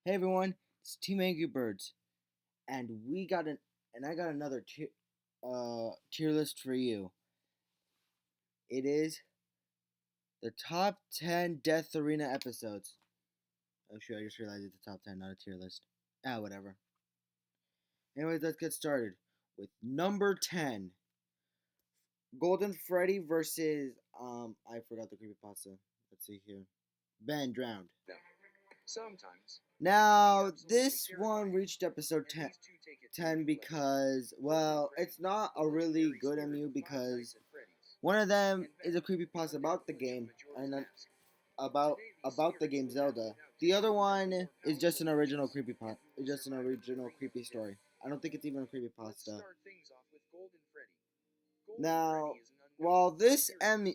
Hey everyone, it's Team Angry Birds, and I got another tier list for you. It is the top 10 Death Arena episodes. Oh shoot, I just realized it's the top 10, not a tier list. Whatever. Anyways, let's get started with number 10, Golden Freddy versus I forgot the creepypasta. Let's see here. Ben drowned. Now, this one reached episode 10 because, well, it's not a really good MU because one of them is a creepypasta about the game and about the game Zelda. The other one is just an original creepypasta. It's just an original creepy story. I don't think it's even a creepypasta. Now, while this M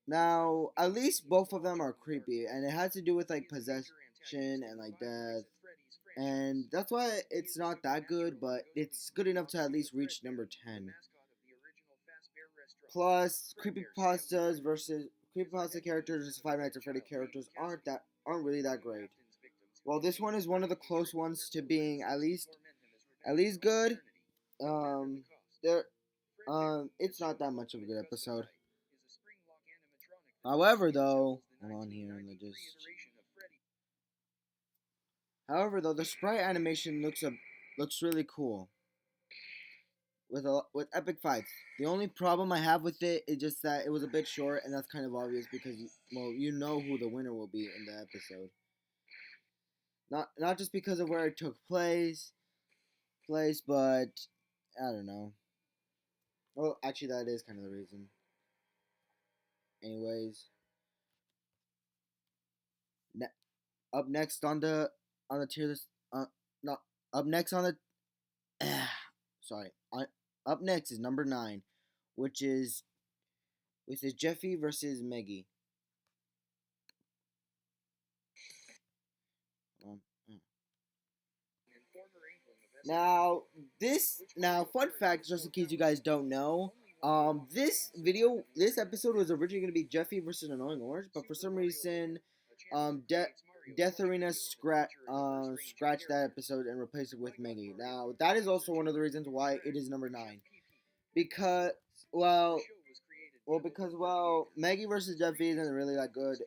now at least both of them are creepy and it has to do with like possession and like death. And that's why it's not that good, but it's good enough to at least reach number 10. Plus, creepypasta characters versus Five Nights at Freddy characters aren't really that great. Well, this one is one of the close ones to being at least good. There, it's not that much of a good episode. However, though, hold on here and just. However, though, the sprite animation looks really cool with epic fights. The only problem I have with it is just that it was a bit short, and that's kind of obvious because you know who the winner will be in the episode. Not just because of where it took place, but I don't know. Well, actually, that is kind of the reason. Anyways, ne- up next on the tier list, not up next on the sorry, up next is number 9, which is Jeffy versus Maggie. Um, mm. Now, fun fact, just in case you guys don't know, this episode was originally going to be Jeffy versus Annoying Orange, but for some reason, Death Arena scratched that episode and replaced it with Maggie. Now, that is also one of the reasons why it is number 9, because well, Maggie versus Jeffy isn't really that good.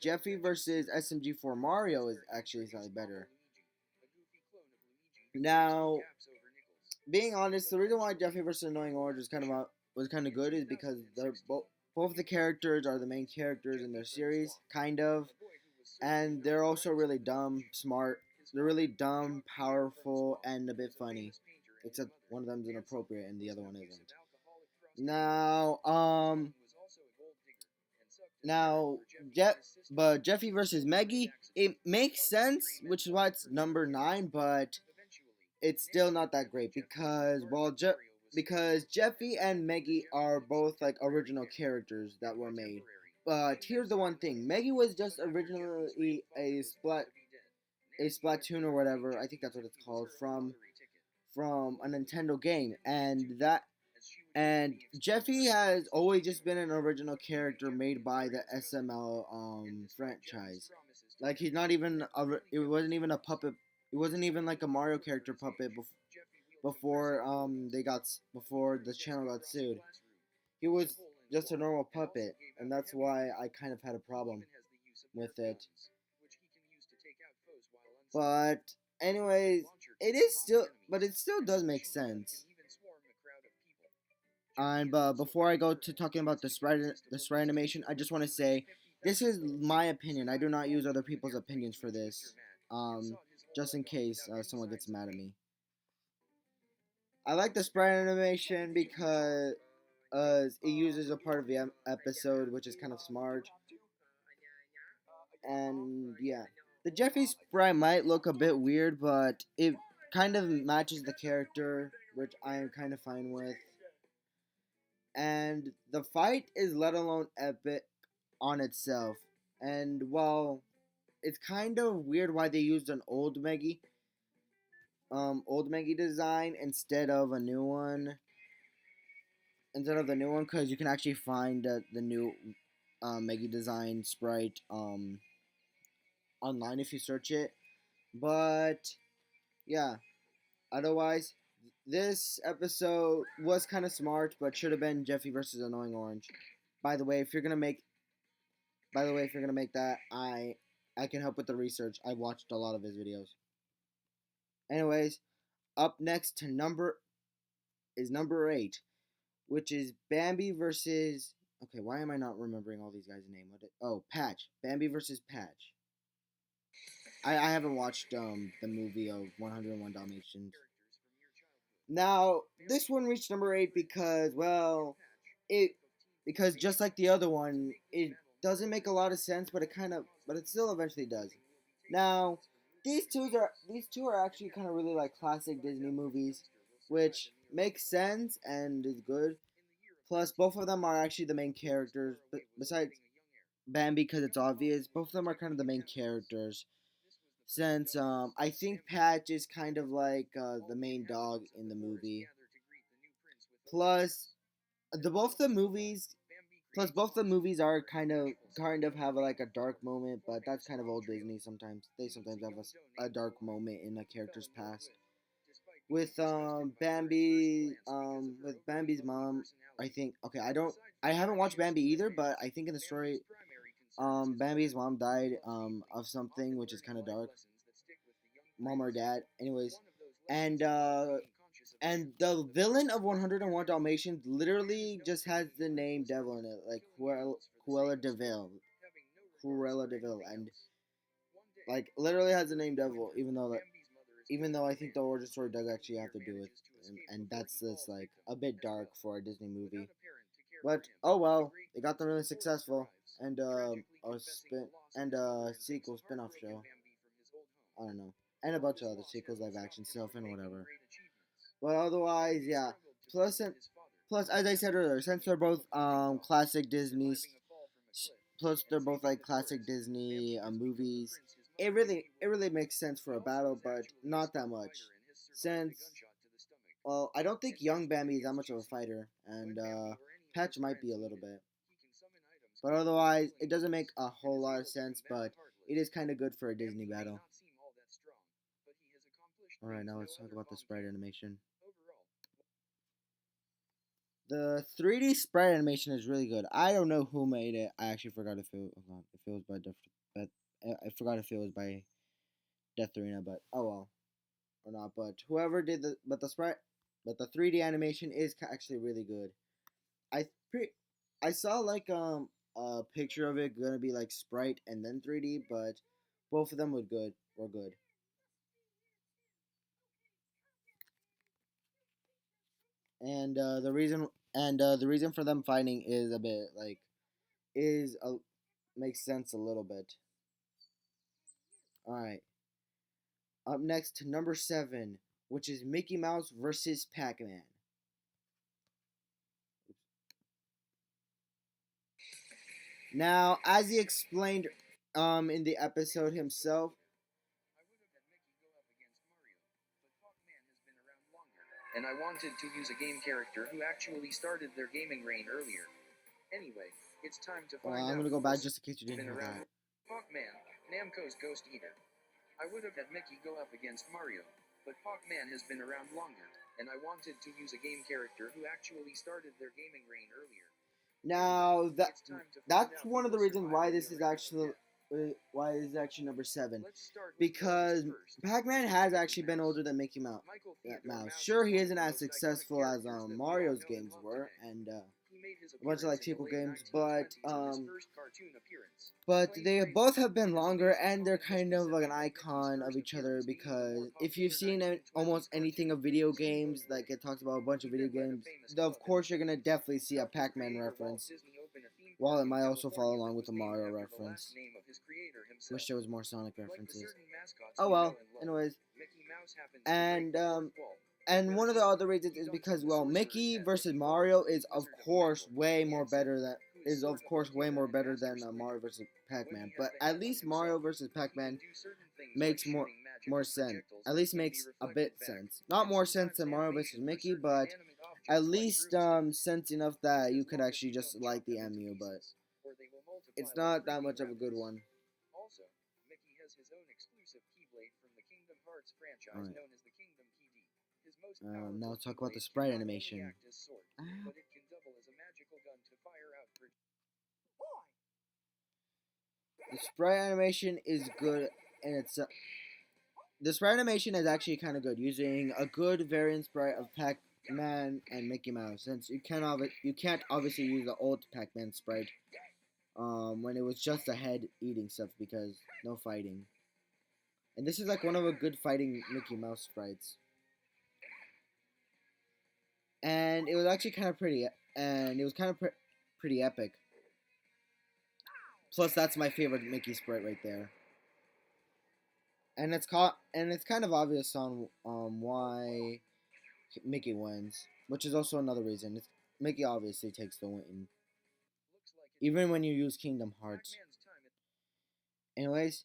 Jeffy versus SMG4 Mario is actually slightly better. Now, being honest, the reason why Jeffy versus Annoying Orange was kind of good is because they're both the characters are the main characters in their series, kind of, and they're also really dumb, smart. They're really dumb, powerful, and a bit funny. Except one of them's inappropriate and the other one isn't. Now, now, but Jeffy versus Maggie, it makes sense, which is why it's number 9, but it's still not that great because Jeffy and Maggie are both like original characters that were made. But here's the one thing: Maggie was just originally a Splatoon or whatever. I think that's what it's called from a Nintendo game, and Jeffy has always just been an original character made by the SML franchise. Like he's not even it wasn't even a puppet. It wasn't even like a Mario character puppet before the channel got sued. He was just a normal puppet, and that's why I kind of had a problem with it. But anyways, it still does make sense. And before I go to talking about the sprite animation, I just want to say this is my opinion. I do not use other people's opinions for this. Just in case someone gets mad at me. I like the sprite animation because it uses a part of the episode, which is kind of smart. And yeah, the Jeffy sprite might look a bit weird, but it kind of matches the character, which I am kind of fine with. And the fight is let alone epic on itself. And while it's kind of weird why they used an old Maggie design instead of the new one, because you can actually find the new Maggie design sprite online if you search it. But yeah, otherwise, this episode was kind of smart, but should have been Jeffy versus Annoying Orange. By the way, if you're gonna make, by the way, if you're gonna make that, I can help with the research. I watched a lot of his videos. Anyways, up next to number 8, which is Bambi versus. Okay, why am I not remembering all these guys' name? Oh, Patch. Bambi versus Patch. I haven't watched the movie of 101 Dalmatians. Now this one reached number 8 because it because just like the other one, it doesn't make a lot of sense, but it still eventually does. Now these two are actually kind of really like classic Disney movies, which makes sense and is good. Plus, both of them are actually the main characters. Besides Bambi, because it's obvious, both of them are kind of the main characters. Since I think Patch is kind of like the main dog in the movie. Plus, the both the movies, plus both the movies are kind of have like a dark moment, but that's kind of old Disney. Sometimes they sometimes have a dark moment in a character's past. With Bambi's mom, I think I haven't watched Bambi either, but I think in the story, Bambi's mom died of something which is kind of dark, mom or dad, anyways, and and the villain of 101 Dalmatians literally just has the name Devil in it, like Cruella Deville, and like literally has the name Devil, even though I think the origin story does actually have to do with, and that's just like a bit dark for a Disney movie. But oh well, they got them really successful, and a sequel spin-off show. I don't know, and a bunch of other sequels, live action stuff, and whatever. But otherwise, yeah. Plus, plus, as I said earlier, since they're both classic Disney, plus they're both like classic Disney movies, it really makes sense for a battle, but not that much. Since I don't think young Bambi is that much of a fighter, and Patch might be a little bit. But otherwise, it doesn't make a whole lot of sense, but it is kind of good for a Disney battle. Alright, now let's talk about the sprite animation. The 3D sprite animation is really good. I don't know who made it. I actually forgot if it was by but I forgot if it was by Death Arena, but oh well, or not. But whoever did the 3D animation is actually really good. I pre- I saw like a picture of it gonna be like sprite and then 3D, but both of them were good. And the reason for them fighting is a bit like is a makes sense a little bit. All right. Up next to number 7, which is Mickey Mouse versus Pac-Man. Now, as he explained in the episode himself, and I wanted to use a game character who actually started their gaming reign earlier. Anyway, it's time to find out. I'm gonna go back just in case you didn't hear that. PacMan, Namco's Ghost Eater. I would have had Mickey go up against Mario, but PacMan has been around longer, and I wanted to use a game character who actually started their gaming reign earlier. Now that's one of the reasons why this is actually number 7, because Pac-Man has actually been older than Mickey Mouse. Sure, he isn't as successful as Mario's games were, and a bunch of like sequel games, but they both have been longer, and they're kind of like an icon of each other, because if you've seen almost anything of video games, like it talks about a bunch of video games, of course you're gonna definitely see a Pac-Man reference, while it might also follow along with a Mario reference, which shows more Sonic references. Oh well, anyways, and one of the other reasons is because, well, Mickey versus Mario is of course way more better than Mario versus Pac-Man. But at least Mario versus Pac-Man makes more sense. At least makes a bit sense. Not more sense than Mario versus Mickey, but at least sense enough that you could actually just like the MU. But it's not that much of a good one. Arts franchise Alright. known as the Kingdom KD. His most powerful Now let's talk about the blade sprite can not only animation. act as sword, but it can double as a magical gun to fire out The sprite animation is good, and the sprite animation is actually kind of good, using a good variant sprite of PacMan and Mickey Mouse. Since you can't obviously use the old PacMan sprite, when it was just a head eating stuff because no fighting. And this is like one of a good fighting Mickey Mouse sprites. And it was actually kind of pretty, and it was kind of pretty epic. Plus, that's my favorite Mickey sprite right there. And it's kind of obvious on why Mickey wins, which is also another reason. Mickey obviously takes the win, even when you use Kingdom Hearts. Anyways,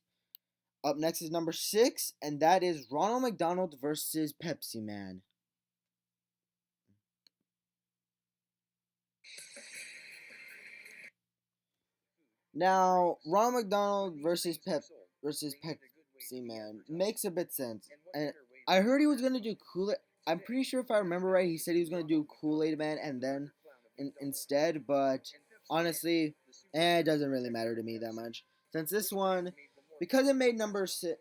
up next is number 6, and that is Ronald McDonald versus Pepsi Man. Now, Ronald McDonald versus Pepsi Man makes a bit sense. And I heard he was gonna do Kool-Aid. I'm pretty sure if I remember right, he said he was gonna do Kool-Aid Man and then instead. But honestly, it doesn't really matter to me that much. Since this one, because it made number 6,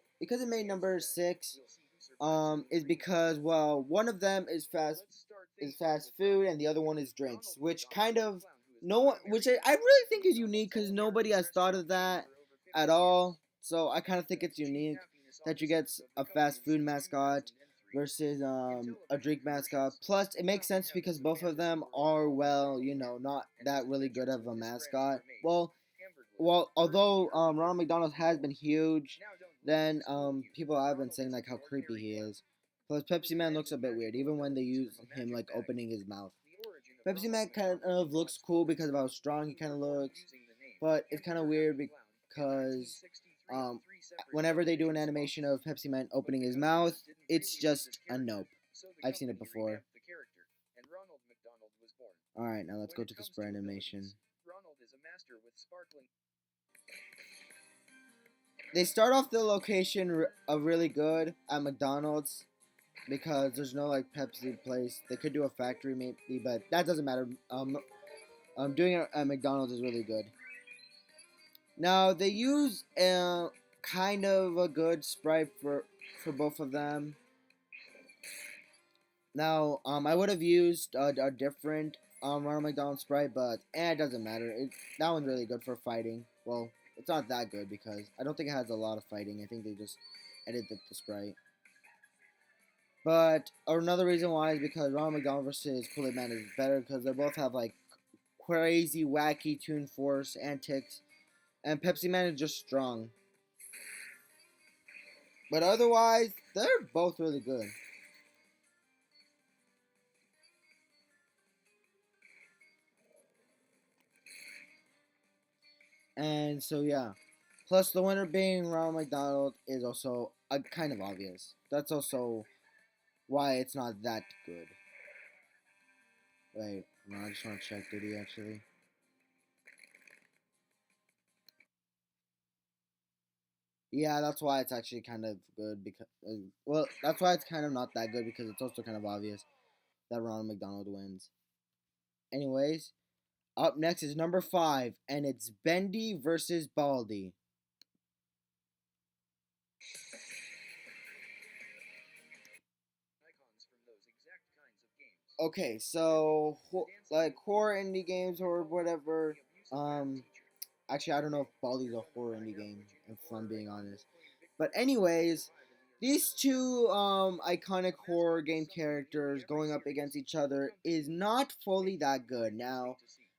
is because, well, one of them is fast food and the other one is drinks, which kind of no one, which I really think is unique because nobody has thought of that at all. So I kind of think it's unique that you get a fast food mascot versus a drink mascot. Plus, it makes sense because both of them are, well, not that really good of a mascot. Well, although Ronald McDonald has been huge, then people have been saying like how creepy he is. Plus, Pepsi Man looks a bit weird, even when they use him like opening his mouth. Pepsi Man kind of looks cool because of how strong he kind of looks, but it's kind of weird because whenever they do an animation of Pepsi Man opening his mouth, it's just a nope. I've seen it before. Alright, now let's go to the sprite animation. Ronald is a master with sparkling. They start off the location really good at McDonald's because there's no like Pepsi place. They could do a factory maybe, but that doesn't matter. Doing it at McDonald's is really good. Now they use kind of a good sprite for both of them. Now I would have used a different Ronald McDonald sprite, but it doesn't matter. That one's really good for fighting. Well, it's not that good because I don't think it has a lot of fighting. I think they just edited the sprite. But another reason why is because Ronald McDonald versus Kool-Aid Man is better because they both have like crazy, wacky Toon Force antics, and Pepsi Man is just strong. But otherwise, they're both really good. And so yeah. Plus, the winner being Ronald McDonald is also kind of obvious. That's also why it's not that good. Wait, no, I just want to check. Did he actually? Yeah, that's why it's actually kind of good because, well, that's why it's kind of not that good because it's also kind of obvious that Ronald McDonald wins. Anyways, up next is number 5, and it's Bendy versus Baldi. Okay, so like horror indie games or whatever. Actually, I don't know if Baldi's a horror indie game, if I'm being honest. But anyways, these two iconic horror game characters going up against each other is not fully that good. Now,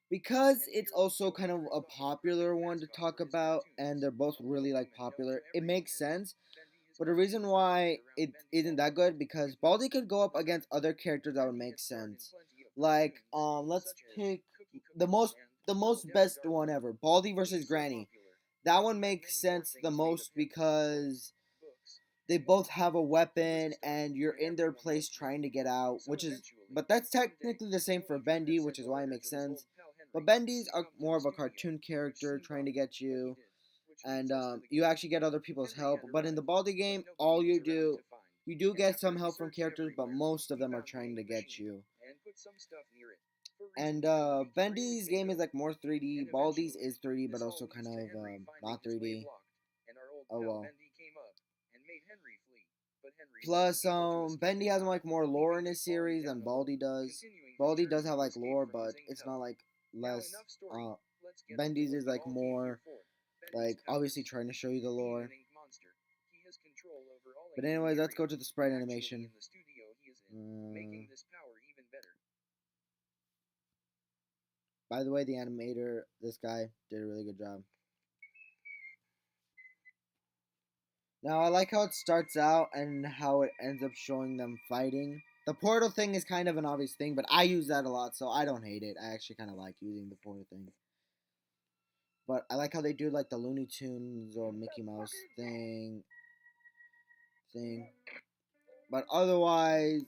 because it's also kind of a popular one to talk about, and they're both really like popular, it makes sense. But the reason why it isn't that good because Baldi could go up against other characters that would make sense. Like let's pick the most best one ever, Baldi versus Granny. That one makes sense the most because they both have a weapon and you're in their place trying to get out, but that's technically the same for Bendy, which is why it makes sense. But Bendy's more of a cartoon character trying to get you, and you actually get other people's help. But in the Baldi game, all you do You do get some help from characters, but most of them are trying to get you. And put some stuff near it. And Bendy's game is like more 3D. Baldi's is 3D, but also kind of not 3D. And our old Oh pal well. Bendy came up and made Henry flee. But Henry Plus, wasn't able to escape. Bendy has like more lore in his series than Baldi does. Baldi does have like lore, but it's not like less. Bendy's is like more like obviously trying to show you the lore. But anyways, let's go to the sprite animation. Making this power even better. By the way, the animator, this guy, did a really good job. Now, I like how it starts out and how it ends up showing them fighting. The portal thing is kind of an obvious thing, but I use that a lot, so I don't hate it. I actually kind of like using the portal thing. But I like how they do like the Looney Tunes or Mickey Mouse thing. But otherwise,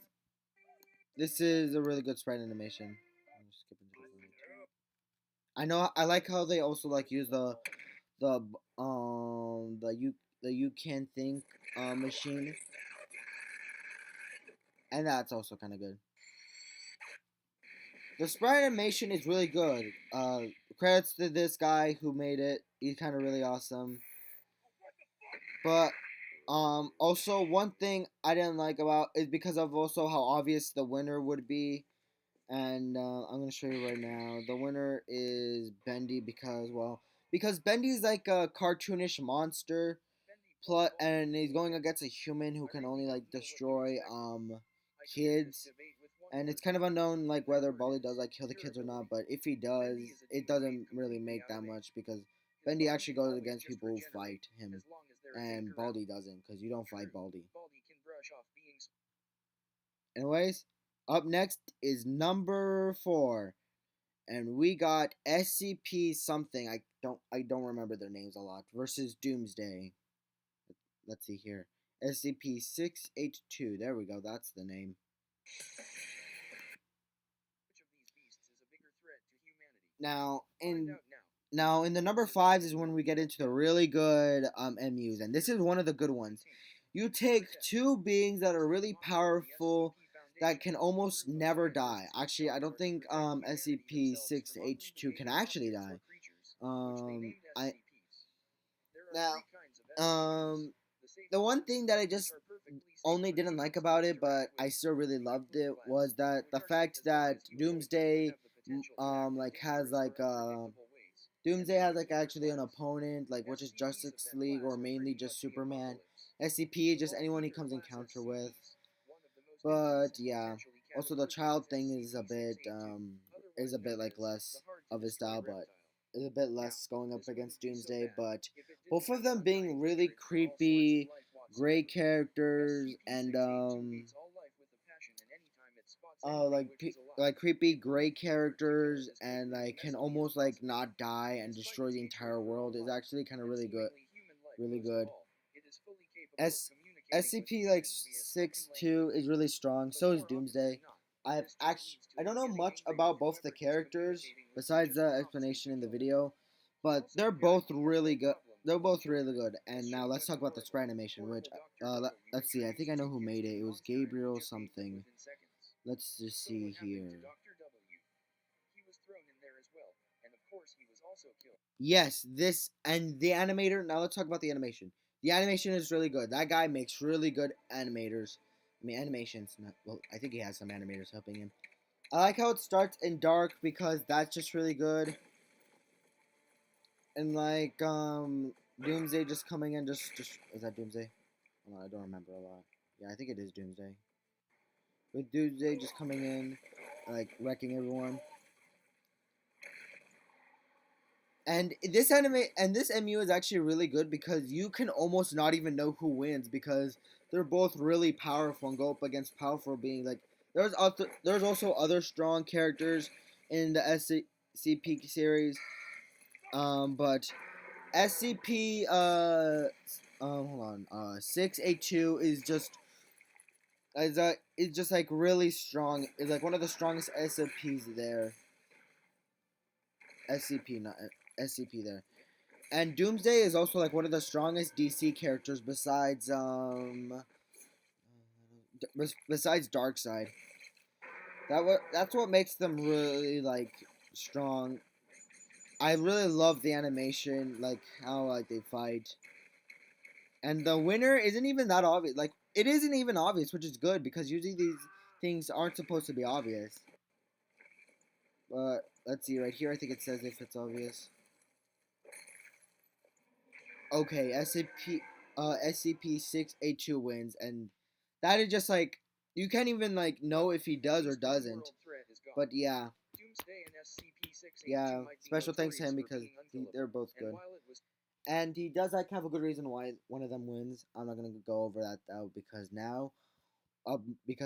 this is a really good sprite animation. I know I like how they also like use the you can think machine, and that's also kind of good. The sprite animation is really good. Credits to this guy who made it. He's kind of really awesome. But also one thing I didn't like about is because of also how obvious the winner would be. And I'm gonna show you right now. The winner is Bendy because Bendy's like a cartoonish monster, and he's going against a human who can only like destroy kids, and it's kind of unknown like whether Baldi does like kill the kids or not. But if he does, it doesn't really make that much because Bendy actually goes against people who fight him, and Baldi doesn't because you don't fight Baldi. Anyways, up next is number 4, and we got SCP something. I don't remember their names a lot versus Doomsday. Let's see here. SCP-682. There we go. That's the name. Which of these beasts is a bigger threat to humanity? Now in the number 5 is when we get into the really good MUs, and this is one of the good ones. You take two beings that are really powerful that can almost never die. Actually, I don't think SCP-682 can actually die. The one thing that I just only didn't like about it, but I still really loved it, was that the fact that Doomsday Doomsday has like actually an opponent, like which is Justice League or mainly just Superman. SCP just anyone he comes encounter with. But yeah, also the child thing is a bit like less of his style, but is a bit less going up against Doomsday. But both of them being really creepy, great characters, and like creepy great characters, and like can almost like not die and destroy the entire world is actually kind of really good. SCP like 6-2 is really strong. So is Doomsday. I don't know much about both the characters besides the explanation in the video, but they're both really good. They're both really good. And now let's talk about the sprite animation, which let's see. I think I know who made it. It was Gabriel something. Let's just see here. Yes, this and the animator. Now let's talk about the animation. The animation is really good. That guy makes really good animators. I mean, animations. Well, I think he has some animators helping him. I like how it starts in dark because that's just really good. And like, Doomsday just coming in, just is that Doomsday? Oh, I don't remember a lot. Yeah, I think it is Doomsday. With Doomsday just coming in, like wrecking everyone. And this MU is actually really good because you can almost not even know who wins because they're both really powerful and go up against powerful beings. Like there's also other strong characters in the SCP series, but SCP hold on 682 is just like really strong. It's like one of the strongest SCPs there. SCP there. And Doomsday is also like one of the strongest DC characters besides besides Darkseid. That's what makes them really like strong. I really love the animation, like how like they fight, and the winner isn't even that obvious. Like it isn't even obvious, which is good because usually these things aren't supposed to be obvious. But let's see right here. I think it says if it's obvious. Okay, SCP-682 wins, and that is just like you can't even like know if he does or doesn't. But yeah, Doomsday and SCP-682 yeah. might be Special thanks to notorious him for because being unkillable, they're both and good. while it was And he does like have a good reason why one of them wins. I'm not gonna go over that though because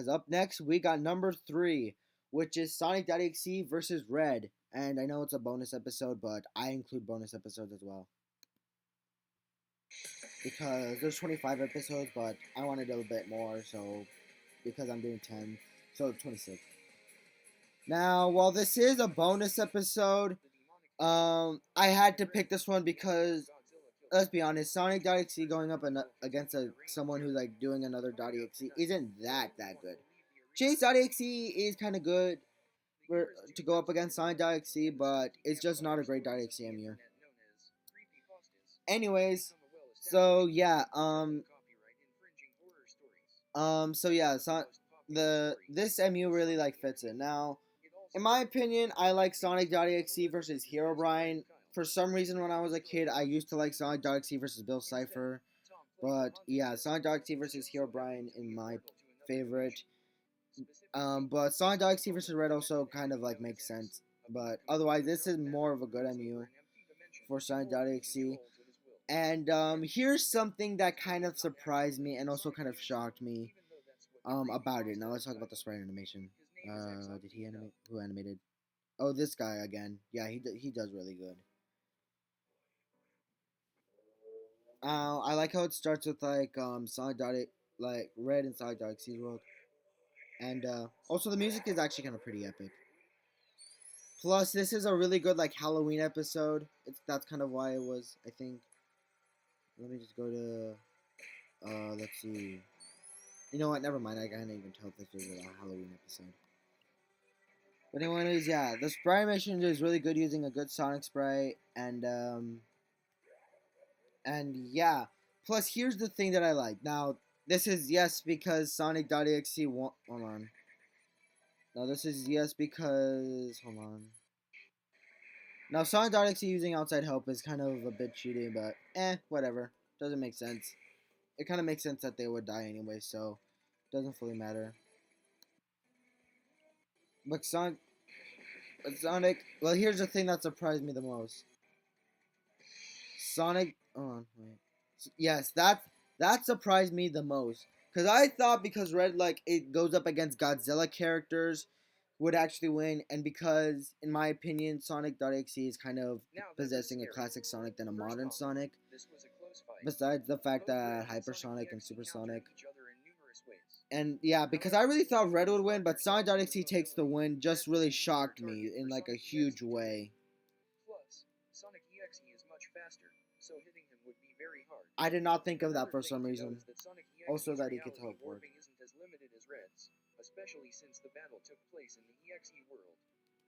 up next we got number 3, which is Sonic.exe versus Red. And I know it's a bonus episode, but I include bonus episodes as well because there's 25 episodes, but I want to do a bit more. So because I'm doing 10, so 26. Now, while this is a bonus episode, the demonic I had to pick this one because Godzilla killed let's be honest, Sonic.exe going up Godzilla against the reign someone who's like doing another .exe tonight. isn't that So if you good. want to believe the Chase.exe is kind of good the year is to go up against 2001, Sonic.exe, and the but spooky it's just not a campfire great stories .exe of the emulator. internet known as creepypastas have Anyways, become a well-established so yeah, genre of copyright-infringing horror stories. so yeah, The most popular story this is MU really Sonic like the fits it. Hedgehog. Now, It also in my features opinion, I Baldi, like the baby squirrel on Sonic.exe the letter versus of his best Herobrine. friend Kyle. For some reason, when I was a Godzilla kid, I kills used to like Mecha and Sonic.exe Mecha. versus Bill Instead, Cipher. Tom played the But haunted yeah, disc, Sonic.exe which versus just so happened Herobrine to in be a my portal to another favorite. dimension. Specifically, But this is Sonic.exe the versus moment Red when also Meta kind of enters like makes Mecha's sense. a But Baku otherwise, who this knows is more better of a and good goes over MU an empty dimension for before leaving Sonic.exe. his soul to his will. And here's something that kind of surprised me and also kind of shocked me Even though that's what about it. Now Creepypasta let's is talk about the titled. sprite animation. His name is Did he Exopita. animate? Who animated? Oh, this guy again. Yeah, he does really good. I like how it starts with like Sonic Dot like Red and Sonic Dot X's world, and also the music is actually kind of pretty epic. Plus, this is a really good like Halloween episode. That's kind of why it was. I think. Let me just go to. Let's see. You know what? Never mind. I can't even tell if this was a Halloween episode. But anyways, yeah, the sprite mission is really good using a good Sonic sprite, and yeah. Plus, here's the thing that I like. Now, this is yes because Sonic.exe won't. Hold on. Now, this is yes because. Hold on. Now, Sonic.exe using outside help is kind of a bit cheating, but whatever. Doesn't make sense. It kind of makes sense that they would die anyway, so it doesn't fully matter. But Sonic. Well, here's the thing that surprised me the most. Sonic. Oh, wait. Yes, that surprised me the most because I thought because Red like it goes up against Godzilla characters would actually win, and because in my opinion Sonic.exe is kind of Now that was possessing a scary. classic Sonic than a First modern off, Sonic. this was a close fight. Besides the fact Both Red that and Sonic Hypersonic and EXE Supersonic. countered each other in numerous ways. And yeah, because I However, really thought Red due would to win, but Hypersonic Sonic.exe being takes the mobility, win just Red really was an easier shocked me target in for like a Sonic huge EXE to hit. way. Plus, Sonic EXE is much faster, so hitting him would be very hard. I did not think of that Another for thing some to note reason. is that Sonic Also EXE's that he could reality teleport. warping isn't as limited as Red's, especially since the battle took place in the EXE world.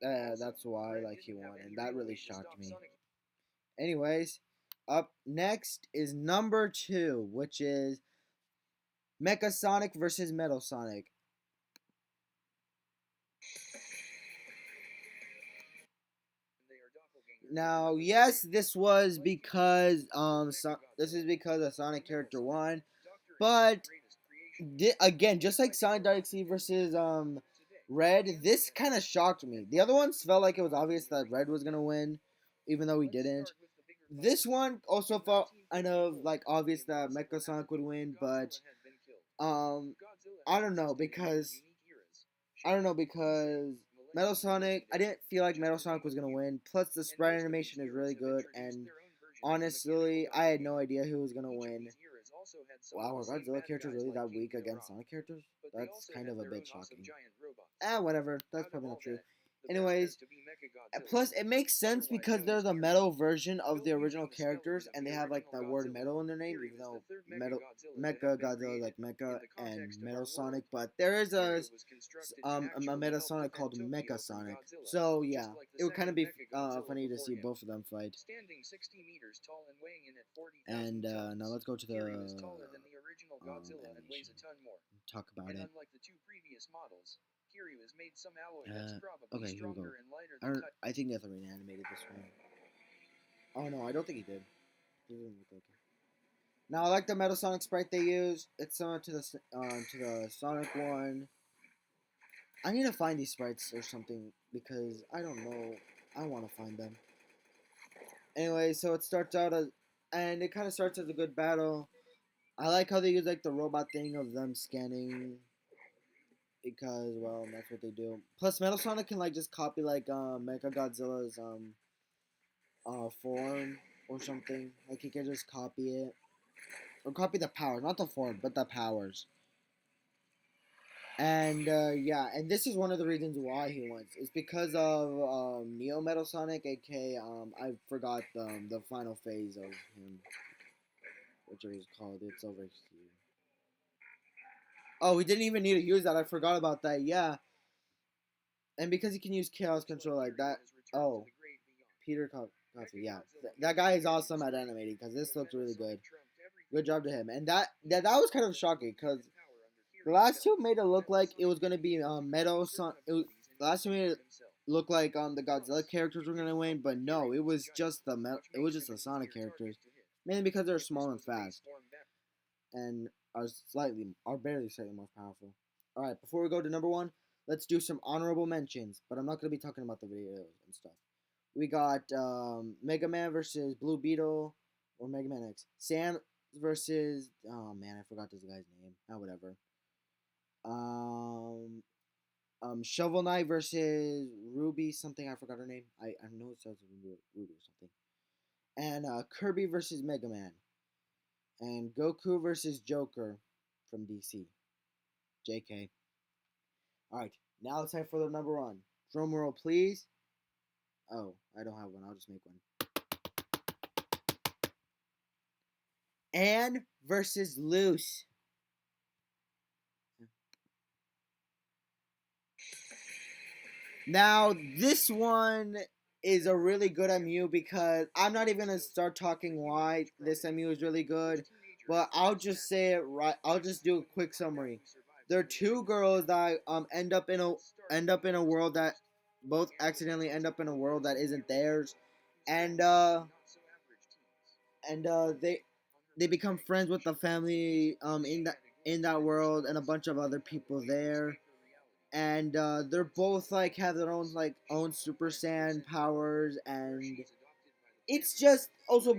Also, That's why Red like he didn't have won, any and that real really way to shocked stop me. Sonic. Anyways, up next is number 2, which is Mecha Sonic versus Metal Sonic. They are doppelgangers. Now, yes, this was because this is because a Sonic character won, but again, just like Sonic.exe versus Red, this kind of shocked me. The other ones felt like it was obvious that Red was gonna win, even though he didn't. This one also felt kind of like obvious that Mecha Sonic would win, but um, I don't know because Metal Sonic. I didn't feel like Metal Sonic was gonna win. Plus, the sprite animation is really good, and honestly, I had no idea who was gonna win. Wow, are Godzilla characters really that weak against Sonic characters? That's kind of a bit shocking. Whatever. That's probably not true. The best Anyways, has to be Mechagodzilla. plus it makes sense Otherwise because known they're as the Tyrannosaurus. metal version of the Though original using the skeleton characters, of and the they have like the original word Godzilla, metal in their name, Fury even was though the third metal Mechagodzilla that Mecha had been Godzilla is like created. Mecha In the and context of Metal our world, Sonic, but there is Fury was constructed to a actually Metal help Sonic defend called Tokyo Mecha from Sonic. Godzilla, So just yeah, like the it would kind of second be Mechagodzilla funny to before see him. both of them fight. Standing 60 meters tall and weighing in at 40,000 And tons, now let's go to the Fury was taller than the original Godzilla and weighs animation. a ton more. Talk about And it. unlike the two previous models, Fury was made some alloy that's probably Okay, here we go. stronger and lighter than I think that's already animated this one. Oh no, I don't think he did. He didn't look like it. Now I like the Metal Sonic sprite they use. It's similar to the Sonic one. I need to find these sprites or something because I don't know. I want to find them. Anyway, so it starts out as, and it kind of starts as a good battle. I like how they use like the robot thing of them scanning because well that's what they do. Plus Metal Sonic can like just copy like Mecha Godzilla's form or something. Like he can just copy it or copy the powers, not the form, but the powers. And yeah, and this is one of the reasons why he wins. It's because of Neo Metal Sonic, aka I forgot the final phase of him, which it was called. It's over here. Oh, we didn't even need to use that. I forgot about that. Yeah, and because he can use Chaos Control like that. Oh, Peter Coffey. Yeah, that guy is awesome at animating because this looks really good. Good job to him. And that was kind of shocking because the last two made it look like it was gonna be Metal Son. The last two made it look like the Godzilla characters were gonna win, but no, it was just the Sonic characters, mainly because they're small and fast, and are barely slightly more powerful. All right, before we go to number one, let's do some honorable mentions. But I'm not gonna be talking about the videos and stuff. We got Mega Man versus Blue Beetle, or Mega Man X. Sam versus I forgot this guy's name. Whatever. Um, Shovel Knight versus Ruby something. I forgot her name. I know it starts with Ruby or something. And Kirby versus Mega Man. And Goku versus Joker from DC. JK. Alright, now it's time for the number one. Drum roll, please. Oh, I don't have one. I'll just make one. Anne versus Luce. Now, this one is a really good MU because I'm not even going to start talking why this MU is really good, but I'll just say it right. I'll just do a quick summary. There are two girls that end up in a world that both accidentally end up in a world that isn't theirs, and they become friends with the family in that world and a bunch of other people there, and they're both like have their own Super Saiyan powers, and it's just also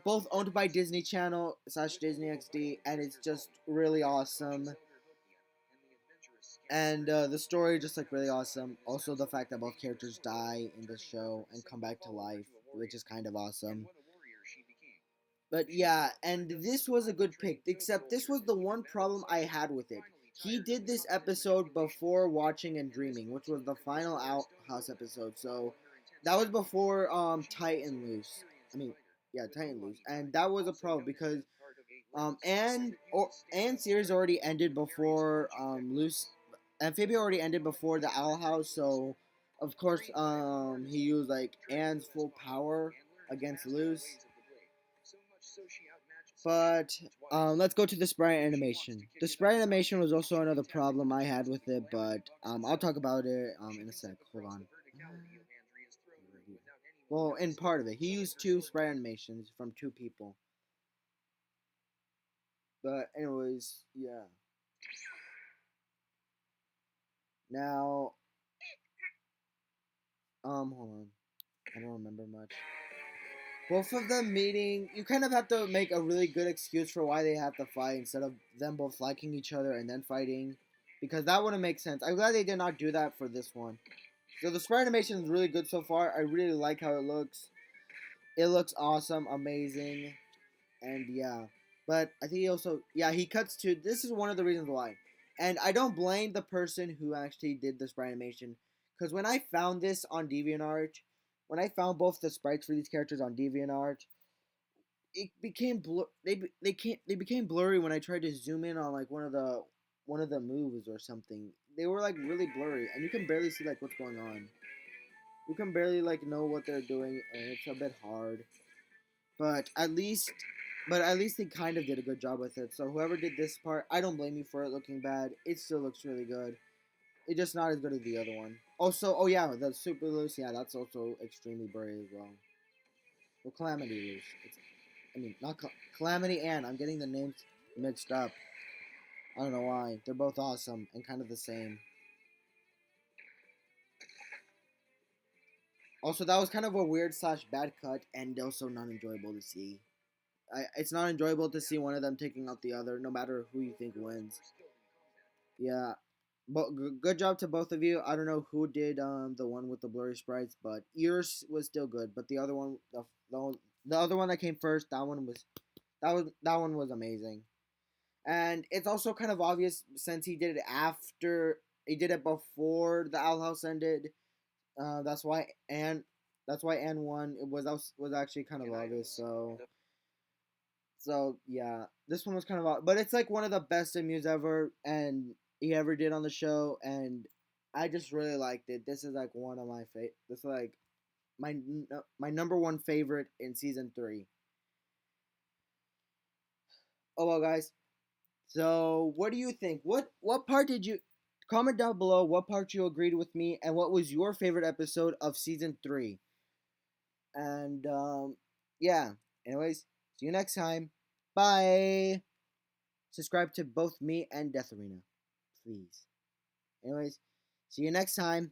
both owned by Disney Channel / Disney XD, and it's just really awesome. And the story just like really awesome. Also, the fact that both characters die in the show and come back to life, which is kind of awesome. But yeah, and this was a good pick, except this was the one problem I had with it. He did this episode before Watching and Dreaming, which was the final Outhouse episode. So that was before Titan Loose. I mean, yeah, Titan Loose, and that was a problem because and series already ended before Loose. Amphibia already ended before the Owl House, so of course he used like Anne's full power against Loose. But let's go to the sprite animation. The sprite animation was also another problem I had with it, but I'll talk about it in a sec. Hold on. Well, in part of it, he used two sprite animations from two people. But anyways, yeah. Now, hold on. I don't remember much. Both of them meeting, you kind of have to make a really good excuse for why they have to fight instead of them both liking each other and then fighting, because that wouldn't make sense. I'm glad they did not do that for this one. So the sprite animation is really good so far. I really like how it looks. It looks awesome, amazing, and yeah. But I think he cuts to. This is one of the reasons why, and I don't blame the person who actually did the sprite animation, because when I found this on DeviantArt, when I found both the sprites for these characters on DeviantArt, it became they became blurry when I tried to zoom in on like one of the moves or something. They were like really blurry, and you can barely see like what's going on. You can barely like know what they're doing, and it's a bit hard. But at least, but at least they kind of did a good job with it. So whoever did this part, I don't blame you for it looking bad. It still looks really good. It's just not as good as the other one. Also, oh yeah, the super loose, yeah, that's also extremely blurry as well. Well, Calamity loose. I mean, not Calamity and I'm getting the names mixed up. I don't know why. They're both awesome and kind of the same. Also, that was kind of a weird slash bad cut and also not enjoyable to see. It's not enjoyable to see one of them taking out the other, no matter who you think wins. Yeah, but good job to both of you. I don't know who did the one with the blurry sprites, but yours was still good. But the other one, the other one that came first, that one was amazing. And it's also kind of obvious since he did it before the Owl House ended. That's why Anne won. Was actually kind of obvious. So yeah, this one was kind of, but it's like one of the best Amus ever, and he ever did on the show, and I just really liked it. This is like one of my favorite. This is like my number one favorite in season 3. Oh well, guys. So what do you think? What part did you comment down below? What part you agreed with me, and what was your favorite episode of season 3? And yeah. Anyways, see you next time. Bye. Subscribe to both me and Death Arena, please. Anyways, see you next time.